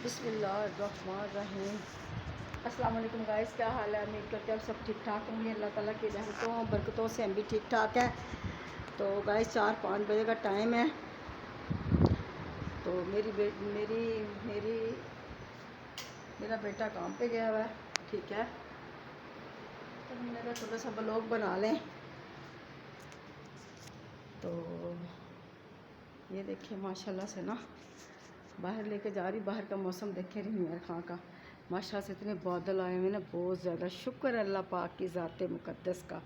بسم اللہ الرحمن الرحیم۔ السلام علیکم گائز، کیا حال ہے؟ امید کرتے ہیں آپ سب ٹھیک ٹھاک ہوں گے۔ اللہ تعالیٰ کی رحمتوں برکتوں سے ہم بھی ٹھیک ٹھاک ہیں۔ تو گائز 4-5 بجے کا ٹائم ہے، تو میرا بیٹا کام پہ گیا ہوا ہے، ٹھیک ہے، تو میں نے کہا تھوڑا سا بلاگ بنا لیں۔ تو یہ دیکھیں ماشاءاللہ سے نا باہر لے کے جا رہی، باہر کا موسم دیکھے رہی عمر خان کا، ماشاءاللہ سے اتنے بادل آئے ہوئے نا، بہت زیادہ شکر ہے اللہ پاک کی ذات مقدس کا،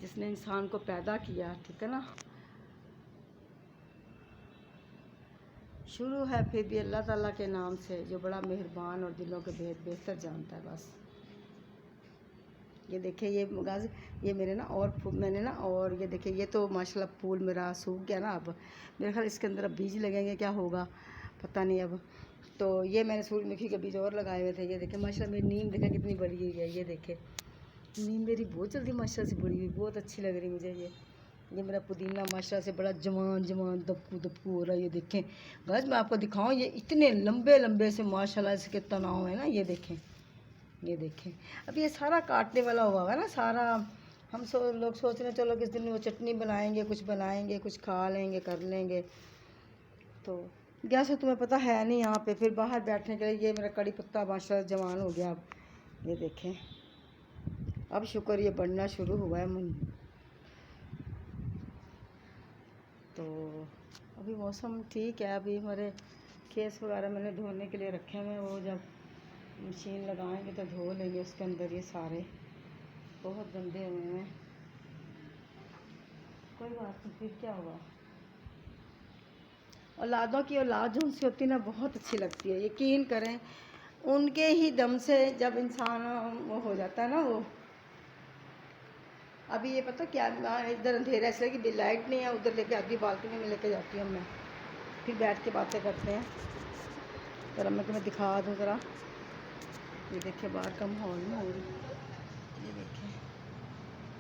جس نے انسان کو پیدا کیا، ٹھیک ہے نا۔ شروع ہے پھر بھی اللہ تعالیٰ کے نام سے، جو بڑا مہربان اور دلوں کے بھید بہتر جانتا ہے۔ بس یہ دیکھیں، یہ میرے نا، اور میں نے نا، اور یہ دیکھیں، یہ تو ماشاءاللہ پھول میرا سوکھ گیا نا، اب میرے خیال اس کے اندر اب بیج لگیں گے، کیا ہوگا پتہ نہیں اب۔ تو یہ میں نے سورج مکھی کے بیج اور لگائے ہوئے تھے۔ یہ دیکھیں ماشاءاللہ میری نیم دیکھیں کتنی بڑی ہوئی ہے، یہ دیکھیں نیم میری بہت جلدی ماشاءاللہ سے بڑی ہوئی، بہت اچھی لگ رہی مجھے۔ یہ میرا پودینہ ماشاءاللہ سے بڑا جوان دپکو ہو رہا ہے۔ یہ دیکھیں گائز، میں آپ کو دکھاؤں، یہ اتنے لمبے سے ماشاءاللہ اس کے تناؤ ہے نا، یہ دیکھیں، یہ دیکھیں۔ اب یہ سارا کاٹنے والا ہوا ہے نا سارا، ہم لوگ سوچ رہے ہیں چلو کس دن وہ چٹنی بنائیں گے، کچھ کھا لیں گے، کر لیں گے۔ تو گیس سے تمہیں پتہ ہے نہیں یہاں پہ، پھر باہر بیٹھنے کے لیے یہ میرا کڑی پتہ ماشاءاللہ جوان ہو گیا اب، یہ دیکھیں، اب شکر یہ بڑھنا شروع ہوا ہے تو ابھی موسم ٹھیک ہے، ابھی ہمارے کیس وغیرہ میں نے دھونے کے لیے رکھے ہوئے ہیں، وہ جب مشین لگائیں گے تو دھو لیں گے۔ اس کے اندر یہ سارے بہت گندے ہوئے ہیں، کوئی بات نہیں، پھر کیا ہوا۔ اولادوں کی اولاد جو ان سے ہوتی ہے نا، بہت اچھی لگتی ہے، یقین کریں، ان کے ہی دم سے جب انسان وہ ہو جاتا ہے نا وہ۔ ابھی یہ پتہ کیا، ادھر اندھیرا اس لیے کہ لائٹ نہیں ہے، ادھر لے کے آتی بالکنی میں لے کے جاتی ہوں میں، پھر بیٹھ کے باتیں کرتے ہیں۔ ذرا میں تمہیں دکھا دوں ذرا، یہ دیکھیں باہر کا ماحول، یہ دیکھیں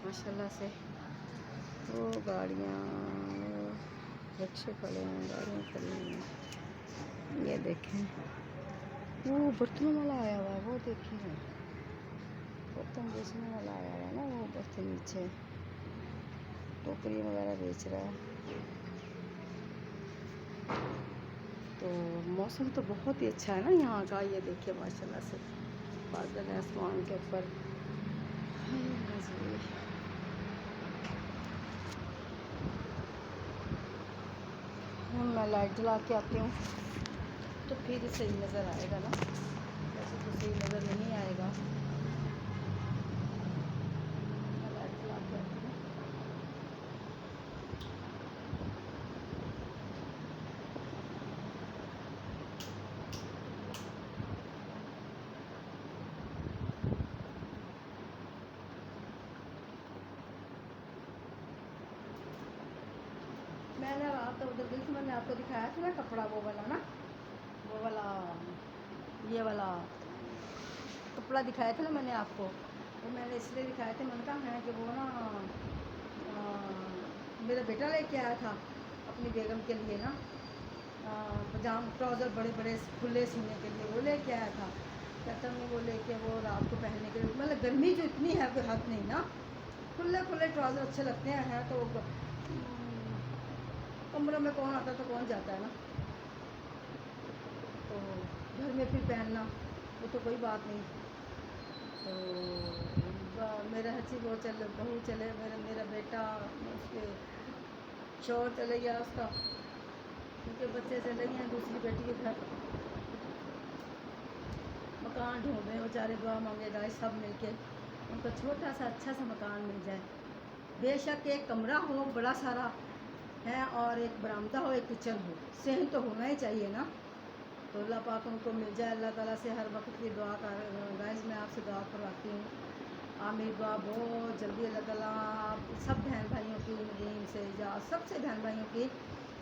ماشاءاللہ سے، وہ گاڑیاں، رکشے کھڑے ہیں، گاڑیاں کھڑی ہیں، یہ دیکھیں وہ برتنوں والا آیا ہوا ہے، وہ دیکھیں برتن بیچنے والا آیا ہوا ہے نا، وہ برتن نیچے ٹوکری وغیرہ بیچ رہا ہے۔ تو موسم تو بہت ہی اچھا ہے نا یہاں کا، یہ دیکھیے ماشاءاللہ سے بادل ہے آسمان کے اوپر۔ میں لائٹ جلا کے آتی ہوں تو پھر صحیح نظر آئے گا نا، ویسے تو صحیح نظر نہیں آئے گا۔ میں لائٹ جلا کے آتی ہوں۔ میں نے رات تو ادھر گئی تھی، میں نے آپ کو دکھایا تھا نا کپڑا، وہ والا نا، وہ والا، یہ والا کپڑا دکھایا تھا نا میں نے آپ کو، وہ میں نے اس لیے دکھایا تھا، میں نے کہا ہے کہ وہ نا میرا بیٹا لے کے آیا تھا اپنی بیگم کے لیے نا، پجام ٹراؤزر بڑے کھلے سینے کے لیے، وہ لے کے آیا تھا، کہتا میں وہ لے کے وہ رات کو پہننے کے لیے، مطلب گرمی جو اتنی ہے کوئی حد نہیں نا، کھلے ٹراؤزر اچھے لگتے ہیں تو کمروں میں کون آتا تو کون جاتا ہے نا، تو گھر میں پھر پہننا وہ تو کوئی بات نہیں۔ تو میرا ہچی وہ بہو چلے، میرا بیٹا، اس کے شوہر چلے گیا اس کا، کیونکہ بچے چلے گئے ہیں دوسری بیٹی کے گھر، مکان ڈھونڈ رہے ہیں بیچارے، دعا مانگے گائے سب مل کے ان کو چھوٹا سا اچھا سا مکان مل جائے، بے شک ایک کمرہ ہو بڑا سارا ہے، اور ایک برآمدہ ہو، ایک کچن ہو، صحن تو ہونا ہی چاہیے نا، تو اللہ پاک ان کو مل جائے۔ اللہ تعالیٰ سے ہر وقت کی دعا کر گائز، میں آپ سے دعا کرواتی ہوں، آپ میری دعا بہت جلدی اللہ تعالیٰ آپ سب بہن بھائیوں کی، ندیم سے سب سے بہن بھائیوں کی،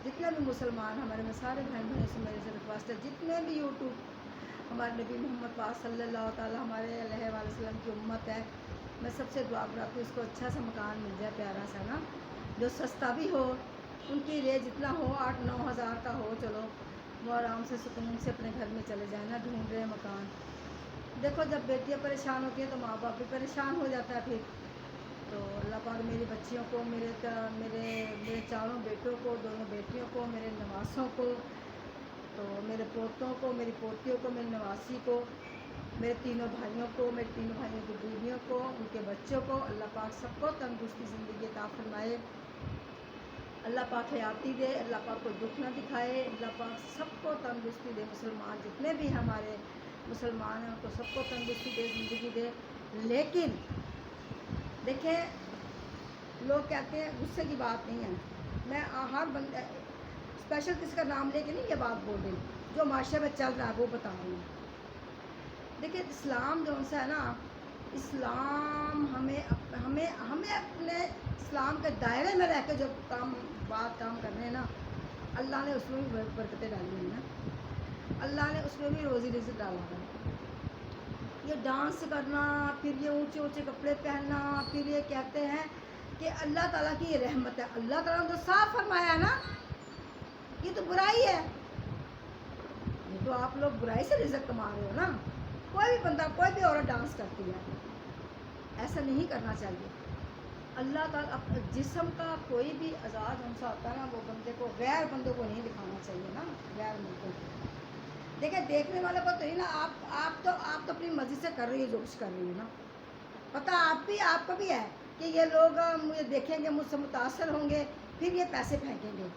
جتنے بھی مسلمان ہمارے میں سارے بہن بھائیوں سے میرے سے ریکویسٹ ہے، جتنے بھی یوٹیوب ہمارے نبی محمد پاک صلی اللہ تعالیٰ ہمارے علیہ وآلہ وسلم کی امت ہے، میں سب سے دعا کراتی ہوں اس کو اچھا سا مکان مل جائے، پیارا سا نا، جو سستا بھی ہو، ان کی ریٹ جتنا ہو 8-9 ہزار کا ہو، چلو वो आराम से सुकून से अपने घर में चले जाए ना ढूंढ रहे मकान। देखो जब बेटियां परेशान होती हैं तो माँ बाप भी परेशान हो जाता है फिर। तो अल्लाह पाक मेरी बच्चियों को, मेरे मेरे चारों बेटों को, दोनों बेटियों को, मेरे नवासों को, तो मेरे पोतों को, मेरी पोतियों को, मेरी नवासी को, मेरे तीनों भाइयों को, मेरे तीनों भाइयों की बीवियों को, उनके बच्चों को अल्लाह पाक सबको तंदुरुस्ती ज़िंदगी अता फरमाए। अल्लाह पाक हयाती दे, अल्लाह पाक को दुख ना दिखाए, अल्लाह पाक सबको तंदुरुस्ती दे। मुसलमान जितने भी हमारे मुसलमान हैं उनको सबको तंदुरुस्ती दे, ज़िंदगी दे। लेकिन देखें लोग कहते हैं गुस्से की बात नहीं है, मैं हर बंदे स्पेशल किसी का नाम लेके नहीं ये बात बोल रही, जो माशरे में चल रहा है वो बता रही हूँ। देखिए इस्लाम जो सा है ना, इस्लाम हमें हमें अपने इस्लाम के दायरे में रह के जो काम कर रहे हैं ना, अल्लाह ने उसमें भी बरकतें डाली हैं ना, अल्लाह ने उसमें भी रोज़ी रिज़्क़ डाला है। ये डांस करना, फिर ये ऊंचे ऊंचे कपड़े पहनना, फिर ये कहते हैं कि अल्लाह ताला की ये रहमत है। अल्लाह ताला ने तो साफ फरमाया ना, ये तो बुराई है, ये तो आप लोग बुराई से रिज़्क़ कमा रहे हो ना। कोई भी बंदा, कोई भी औरत डांस करती है, ऐसा नहीं करना चाहिए। अल्लाह ताला जिस्म का कोई भी आज़ाद अंश होता है ना, वो बंदे को, गैर बंदों को नहीं दिखाना चाहिए ना, गैर मुल्कों को। देखिए देखने वाले को तो ही ना, आप तो अपनी मर्ज़ी से कर रही है जो कुछ कर रही है ना, पता आपको भी है कि ये लोग मुझे देखेंगे, मुझसे मुतासर होंगे, फिर ये पैसे फेंकेंगे।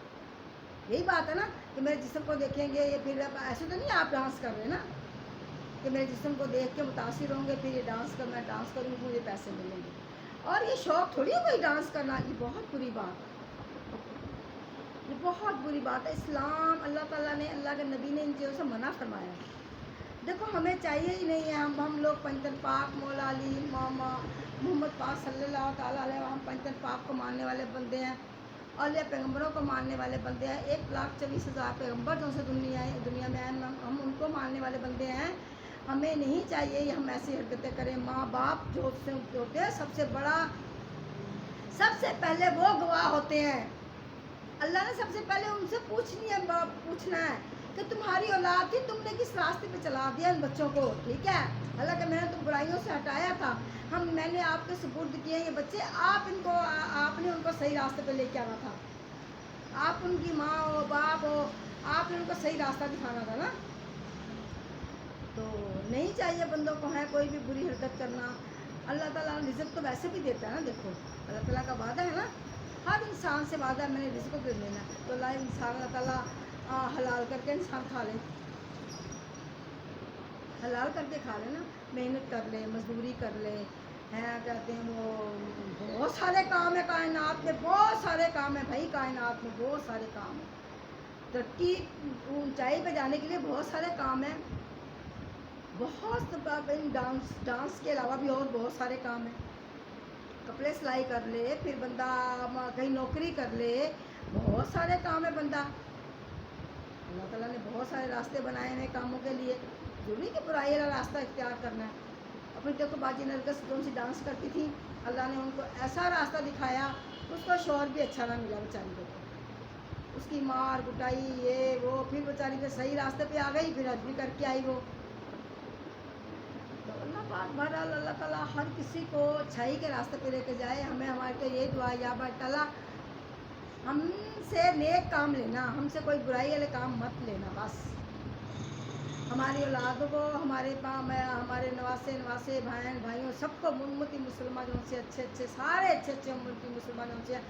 यही बात है ना कि मेरे जिस्म को देखेंगे, ये फिर ऐसे तो नहीं आप डांस कर रहे ना कि मेरे जिस्म को देख के मुतासिर होंगे, फिर ये डांस कर, मैं डांस करूँगी, मुझे पैसे मिलेंगे। और ये शौक़ थोड़ी है कोई डांस करना, ये बहुत बुरी बात है, ये बहुत बुरी बात है। इस्लाम, अल्लाह ताला ने, अल्लाह के नबी ने इन चीज़ों से मना फरमाया है। देखो हमें चाहिए ही नहीं है, हम लोग पंचतन पाक, मौला अली, मोहम्मद पाक सल्लल्लाहु ताला अलैहि वसल्लम, हम पंचतन पाक को मानने वाले बंदे हैं, औलिया पैगम्बरों को मानने वाले बंदे हैं। 1,24,000 पैगम्बर जो से दुनिया में हैं, हम उनको मानने वाले बंदे हैं। हमें नहीं चाहिए हम ऐसी हरकतें करें। माँ बाप जो होते हैं सबसे बड़ा, सबसे पहले वो गवाह होते हैं। अल्लाह ने सबसे पहले उनसे पूछना है कि तुम्हारी औलाद थी, तुमने किस रास्ते पे चला दिया इन बच्चों को, ठीक है। हालांकि मैंने तो बुराइयों से हटाया था, मैंने आपके सुपुर्द किए ये बच्चे, आपने उनको सही रास्ते पे लेके आना था, आप उनकी माँ हो, बाप हो, आपने उनको सही रास्ता दिखाना था ना। तो नहीं चाहिए बंदों को है कोई भी बुरी हरकत करना। अल्लाह ताला रिज़्क़ तो वैसे भी देता है ना, देखो अल्लाह ताला का वादा है ना, हर इंसान से वादा है मैंने रिज़्क़ को देना है। तो अल्लाह ताला हलाल करके इंसान खा ले, हलाल करके खा ले ना, मेहनत कर ले, मजदूरी कर ले, हैं कहते हैं वो, बहुत सारे काम है कायनात में, बहुत सारे काम है भाई, कायनात में बहुत सारे काम है। तरक्की ऊंचाई पे जाने के लिए बहुत सारे काम हैं, बहुत डांस के अलावा भी और बहुत सारे काम हैं। कपड़े सिलाई कर ले, फिर बंदा कहीं नौकरी कर ले, बहुत सारे काम है बंदा। अल्लाह ताला ने बहुत सारे रास्ते बनाए हैं कामों के लिए, जरूरी कि बुराई वाला रास्ता इख्तियार करना है। अपनी देखो बाजी नरगस जो सी डांस करती थी, अल्लाह ने उनको ऐसा रास्ता दिखाया, उसका शौहर भी अच्छा ना मिला बेचारी को, उसकी मार कुटाई ये वो, फिर बेचारी के सही रास्ते पे आ गई, फिर हज भी करके आई वो। तो अल्लाह पाक बहरहाल अल्लाह ताला हर किसी को अच्छाई के रास्ते पे लेके जाए। हमें हमारे तो यही दुआ, या ताला हमसे नेक काम लेना, हमसे कोई बुराई वाले काम मत लेना बस। हमारी औलादों को, हमारे नवासे भाइयों सबको, उम्मती मुसलमानों से अच्छे सारे अच्छे उम्मती मुसलमानों से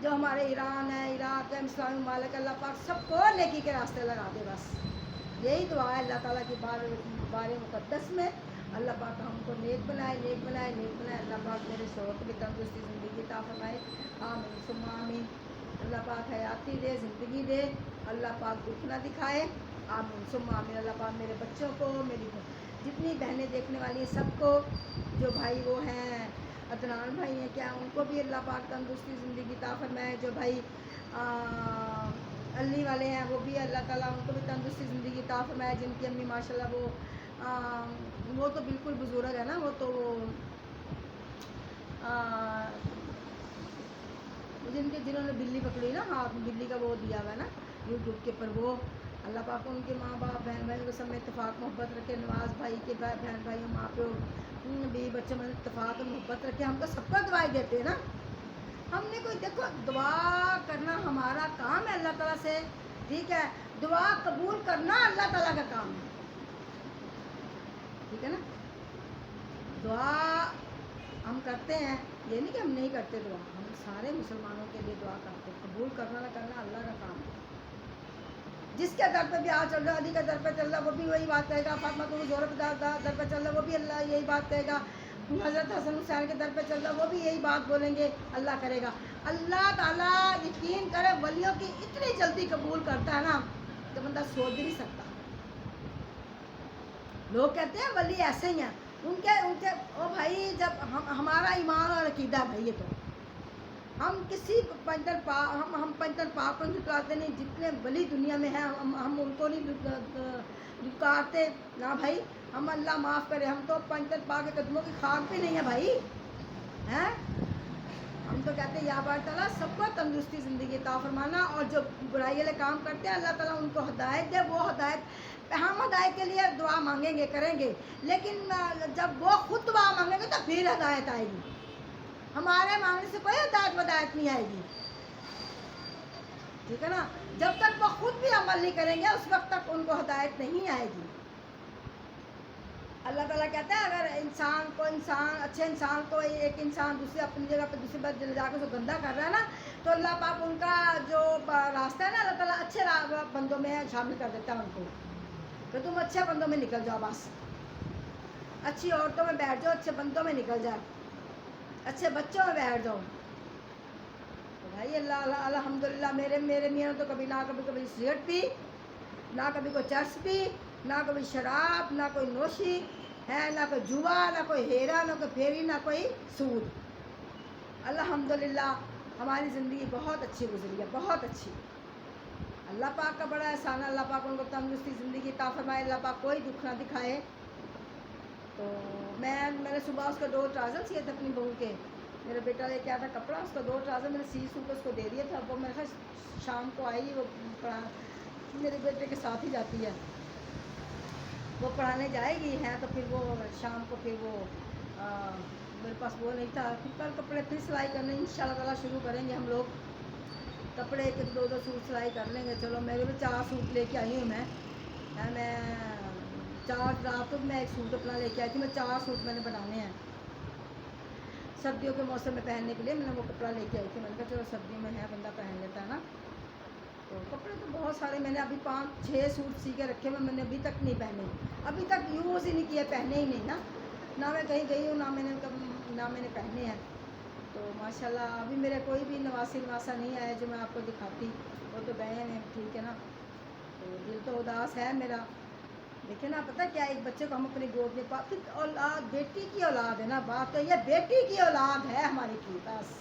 जो हमारे ईरान है, इराक़ है, इस्लामी ममालिक, अल्लाह पाक सबको नेकी के रास्ते लगा दे बस। यही दुआ है अल्लाह ताला की बारे मुक़द्दस में। अल्लाह पाक हमको नेक बनाए। अल्लाह पाक मेरे शौक़ की तंदुरुस्ती ज़िंदगी अता फरमाए, आमीन सुम्मा आमीन। अल्लाह पाक हयाती दे, ज़िंदगी दे, अल्लाह पाक दुख ना दिखाए, आमीन सुम्मा आमीन। अल्लाह पाक मेरे बच्चों को, मेरी जितनी बहनें देखने वाली हैं सबको, जो भाई वो हैं अदनान भाई हैं क्या, उनको भी अल्लाह पाक तंदुरुस्ती ज़िंदगी अता फरमाए। जो भाई अल्ली वाले हैं वो भी अल्लाह ताला उनको भी तंदुरुस्ती ज़िंदगी अता फरमाए। जिनकी अम्मी माशाल्लाह वो तो बिल्कुल बुजुर्ग है ना, वो तो जिन्होंने बिल्ली पकड़ी ना, हाथ में बिल्ली का वो दिया हुआ है ना यूट्यूब के ऊपर, वो अल्लाह पाक उनके माँ बाप बहन भाइयों के सब में इत्तेफाक मोहब्बत रखे, नवाज भाई के बहन भाइयों माँ प्यो बीवी बच्चों में इत्तेफाक और मोहब्बत रखे। हमको सबको दुआएं देते हैं ना, हमने कोई देखो दुआ करना हमारा काम है अल्लाह ताला से, ठीक है, दुआ कबूल करना अल्लाह ताला का काम है, ठीक है ना। दुआ हम करते हैं, ये नहीं कि हम नहीं करते दुआ, हम सारे मुसलमानों के लिए दुआ करते हैं, कबूल करना ना करना अल्लाह का काम है। जिसके दर पे भी आज चल रहा, अली का दर पे चल रहा, वो भी वही बात कहेगा, फातिमा तो जोर पे दर पे चल रहा, वो भी अल्लाह यही बात कहेगा, हज़रत हसन हुसैन के दर पे चल रहा, वो भी यही बात बोलेंगे, अल्लाह करेगा। अल्लाह ताला यकीन करे वलियों की इतनी जल्दी कबूल करता है ना तो बंदा सोच भी नहीं सकता। लोग कहते हैं वली ऐसे ही हैं, उनके उनके ओ भाई, जब हमारा ईमान और अकीदा भाई, ये तो हम किसी हम पंचतन पाक को दुकारते नहीं, जितने वली दुनिया में हैं हम उनको नहीं दुकारते ना भाई, हम अल्लाह माफ़ करे, हम तो पंचतन पाक के कदमों की खाक भी नहीं है भाई, हैं। हम तो कहते हैं या बार ताला सबको तंदुरुस्ती ज़िंदगी अता फरमाना, और जो बुराई वाले काम करते हैं अल्लाह ताला उनको हदायत दे, वो हदायत हम हदायत के लिए दुआ मांगेंगे करेंगे, लेकिन जब वो खुद दुआ मांगेंगे तो फिर हदायत आएगी, हमारे मांगने से कोई हदायत वदायत नहीं आएगी, ठीक है ना। जब तक वो खुद भी अमल नहीं करेंगे उस वक्त तक उनको हदायत नहीं आएगी। अल्लाह ताला कहता है अगर अच्छे इंसान को एक इंसान दूसरे अपनी जगह पे दूसरी बात जाकर उसको गंदा कर रहा है ना, तो अल्लाह पाक उनका जो रास्ता है ना अल्लाह ताला अच्छे बंदों में शामिल कर देता है उनको, तो तुम अच्छे बंदों में निकल जाओ, बस अच्छी औरतों में बैठ जाओ, अच्छे बंदों में निकल जाओ, अच्छे बच्चों में बैठ जाओ। तो भाई अल्लाह अल्हम्दुलिल्लाह मेरे मियाँ तो कभी कभी सिगरेट पी, ना कभी कोई चर्च पी, ना कोई शराब, ना कोई नोशी है, ना कोई जुआ, ना कोई हेरा, ना कोई फेरी, ना कोई सूद। अल्हम्दुलिल्लाह हमारी ज़िंदगी बहुत अच्छी गुजरी है, बहुत अच्छी। अल्लाह पाक का बड़ा एहसान है, अल्लाह पाक उनको तंदुरुस्ती ज़िंदगी अता फरमाए, अल्लाह पाक कोई दुख ना दिखाए। तो मैंने सुबह उसको 2 ट्राउज़र सिए थे अपनी बहू के, मेरा बेटा लेके आया था कपड़ा, उसका 2 ट्राउज़र मैंने सी सूट उसको दे दिया था। वो मेरे ख्याल शाम को आई, वो मेरे बेटे के साथ ही जाती है, वो पढ़ाने जाएगी हैं, तो फिर वो शाम को फिर वो मेरे पास वो नहीं था, फिर कल कपड़े फिर सिलाई करने इंशाल्लाह ताला शुरू करेंगे हम लोग, कपड़े के 2 सूट सिलाई कर लेंगे। चलो मेरे भी 4 सूट लेके आई हूँ मैं 4 रात को मैं 1 सूट अपना लेके आई थी, मैं 4 सूट मैंने बनाने हैं सर्दियों के मौसम में पहनने के लिए, मैंने वो कपड़ा लेके आई थी। मैंने कहा चलो सर्दियों में है बंदा पहन लेता है ना, तो कपड़े तो बहुत सारे मैंने अभी 5-6 सूट सी के रखे हुए, मैंने अभी तक नहीं पहने, अभी तक यूज़ ही नहीं किया, पहने ही नहीं ना मैं कहीं गई हूँ ना मैंने पहने हैं। तो माशाल्लाह अभी मेरे कोई भी नवासा नहीं आया जो मैं आपको दिखाती, वो तो गए हैं, ठीक है ना। तो दिल तो उदास है मेरा, देखिए ना, पता क्या, एक बच्चे को हम अपनी गोद में पाते, औलाद बेटी की औलाद है ना, बात तो ये बेटी की औलाद है हमारी की, बस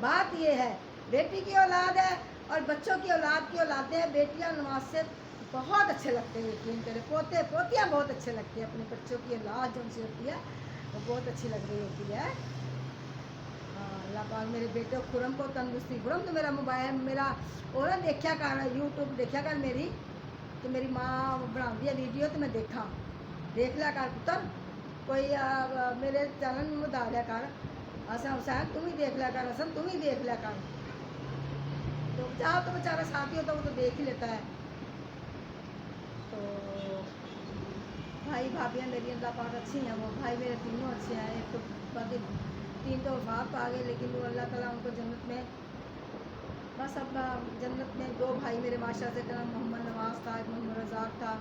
बात ये है, बेटी की औलाद है और बच्चों की औलादें बेटियां नमाज से बहुत अच्छे लगते हैं, यकीन करें, पोते पोतियाँ बहुत अच्छे लगते हैं, अपने बच्चों की औलाद जो उनसे होती है वो बहुत अच्छी लग रही होती है। अल्लाह पाक मेरे बेटे खुरम को तंदुरुस्ती, खुरम तो मेरा मोबाइल मेरा और देखा कर यूट्यूब देखा कर मेरी, तो मेरी माँ बना दिया वीडियो तो मैं देख लिया कर पुत्र, कोई मेरे चैनल में बता लिया कर, हसन हुसैन तुम ही देख लिया कर, हसन तुम ही देख लिया कर, तो चाहो तो बेचारा साथी होता वो तो देख ही लेता है। तो भाई भाभियाँ मेरी अल्लाह पाक अच्छी हैं, वो भाई मेरे तीनों अच्छे हैं, एक तो बाकी 3 तो वफात आ गए, लेकिन वो अल्लाह ताला उनको जन्नत में, बस अब जन्नत में 2 भाई मेरे माशा से, मोहम्मद नवाज़ था, मोहम्मद रज़ाक था,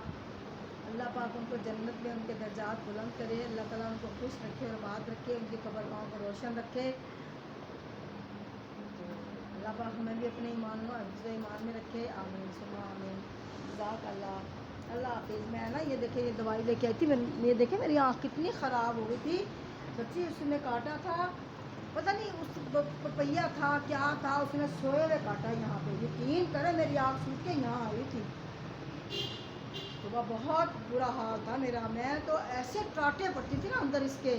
अल्लाह पाक उनको जन्नत में उनके दर्जात बुलंद करे, अल्लाह ताला उनको खुश रखे और बात रखे, उनकी कब्रगाहों को रोशन रखे। अल्लाह पाक हमें भी अपने ईमान में रखे, आमीन सुम्मा आमीन। जज़ाक अल्लाह, अल्लाह हाफिज़। मैं ना ये देखे, ये दवाई लेके आई थी, ये देखे मेरी आँख कितनी ख़राब हो गई थी सच्ची, उसने काटा था, पता नहीं उस पपैया था क्या था, उसने सोए हुए काटा यहाँ पे, यकीन करे मेरी आँख सूख के यहाँ आई थी, तो वह बहुत बुरा हाल था मेरा, मैं तो ऐसे काटे पड़ती थी ना अंदर, इसके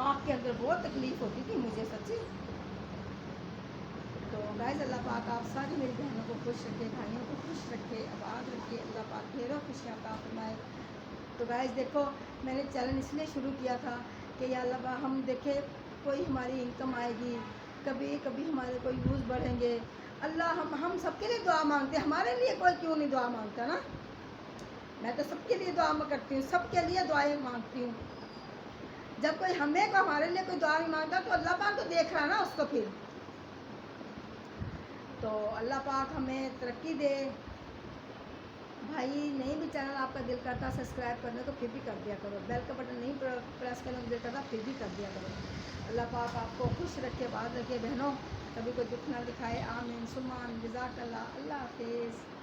आँख के अंदर बहुत तकलीफ़ होती थी मुझे सच्ची। تو گائز اللہ پاک آپ ساری میری بہنوں کو خوش رکھے، بھائیوں کو خوش رکھے، آباد رکھے، اللہ پاک ڈھیروں خوشیاں عطا فرمائے۔ تو گائز دیکھو میں نے چیلنج اس لیے شروع کیا تھا کہ یا اللہ پاک ہم دیکھیں کوئی ہماری انکم آئے گی، کبھی ہمارے کوئی ویوز بڑھیں گے، اللہ ہم سب کے لیے دعا مانگتے ہیں، ہمارے لیے کوئی کیوں نہیں دعا مانگتا نا؟ میں تو سب کے لیے دعا کرتی ہوں، سب کے لیے دعائیں مانگتی ہوں۔ جب کوئی ہمارے لیے کوئی دعا نہیں مانگتا تو اللہ پاک تو دیکھ رہا نا اس کو پھر۔ تو اللہ پاک ہمیں ترقی دے۔ بھائی نہیں بھی چینل آپ کا دل کرتا سبسکرائب کرنے کو پھر بھی کر دیا کرو، بیل کا بٹن نہیں پریس کرنے کو دل کرتا پھر بھی کر دیا کرو۔ اللہ پاک آپ کو خوش رکھے، بات رکھے بہنوں، کبھی کوئی دکھ نہ دکھائے، آمین ثم آمین، جزاک اللہ، اللہ حافظ۔